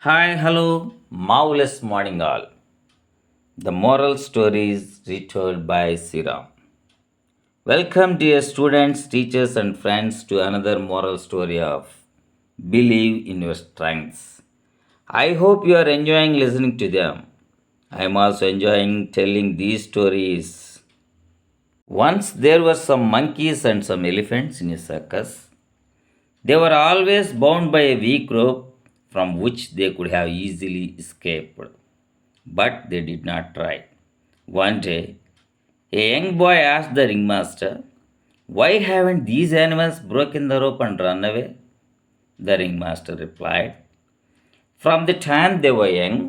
Hi, hello, marvelous morning all. The moral stories retold by Siram. Welcome, dear students, teachers, and friends, to another moral story of Believe in Your Strengths. I hope you are enjoying listening to them. I am also enjoying telling these stories. Once there were some monkeys and some elephants in a circus. They were always bound by a weak rope from which they could have easily escaped. But they did not try. One day, a young boy asked the ringmaster, "Why haven't these animals broken the rope and run away?" The ringmaster replied, "From the time they were young,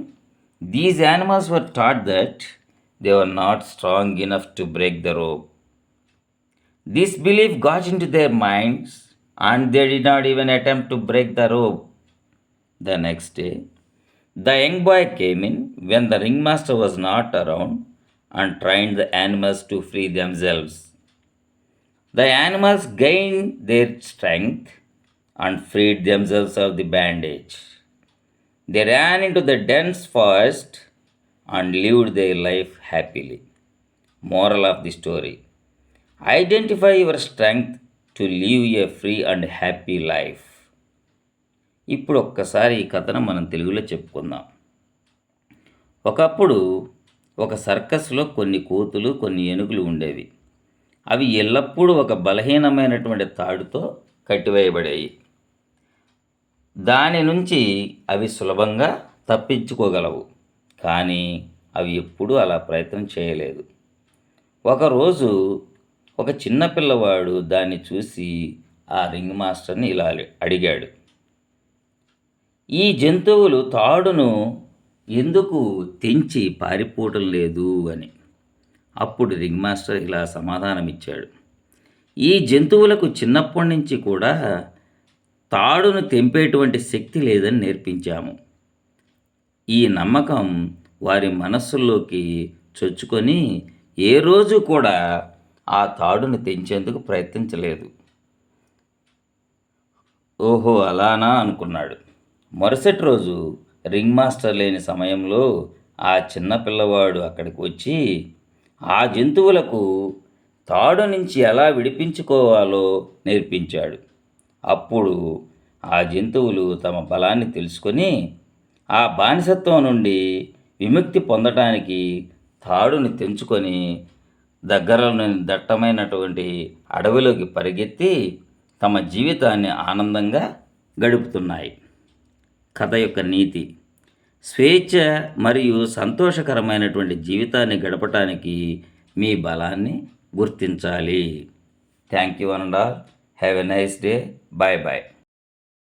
these animals were taught that they were not strong enough to break the rope. This belief got into their minds and they did not even attempt to break the rope." The next day, the young boy came in when the ringmaster was not around and trained the animals to free themselves. The animals gained their strength and freed themselves of the bandage. They ran into the dense forest and lived their life happily. Moral of the story: identify your strength to live a free and happy life. ఇప్పుడు ఒక్కసారి ఈ కథను మనం తెలుగులో చెప్పుకుందాం. ఒకప్పుడు ఒక సర్కస్లో కొన్ని కోతులు, కొన్ని ఏనుగులు ఉండేవి. అవి ఎల్లప్పుడూ ఒక బలహీనమైనటువంటి తాడుతో కట్టివేయబడేవి. దాని నుంచి అవి సులభంగా తప్పించుకోగలవు. కానీ అవి ఎప్పుడూ అలా ప్రయత్నం చేయలేదు. ఒకరోజు ఒక చిన్న పిల్లవాడు దాన్ని చూసి ఆ రింగ్ మాస్టర్ని ఇలా అడిగాడు, "ఈ జంతువులు తాడును ఎందుకు తెంచి పారిపోవటం లేదు" అని. అప్పుడు రింగ్ మాస్టర్ ఇలా సమాధానమిచ్చాడు, "ఈ జంతువులకు చిన్నప్పటి నుంచి కూడా తాడును తెంపేటువంటి శక్తి లేదని నేర్పించాము. ఈ నమ్మకం వారి మనస్సుల్లోకి చొచ్చుకొని ఏ రోజు కూడా ఆ తాడును తెంచేందుకు ప్రయత్నించలేదు." ఓహో, అలానా అనుకున్నాడు. మరుసటి రోజు రింగ్ మాస్టర్ లేని సమయంలో ఆ చిన్న పిల్లవాడు అక్కడికి వచ్చి ఆ జంతువులకు తాడు నుంచి ఎలా విడిపించుకోవాలో నేర్పించాడు. అప్పుడు ఆ జంతువులు తమ బలాన్ని తెలుసుకొని ఆ బానిసత్వం నుండి విముక్తి పొందటానికి తాడుని తెంచుకొని దగ్గరలోని దట్టమైనటువంటి అడవిలోకి పరిగెత్తి తమ జీవితాన్ని ఆనందంగా గడుపుతున్నాయి. కథ యొక్క నీతి: స్వేచ్ఛ మరియు సంతోషకరమైనటువంటి జీవితాన్ని గడపటానికి మీ బలాన్ని గుర్తించాలి. Thank you and all. Have a nice day. Bye bye.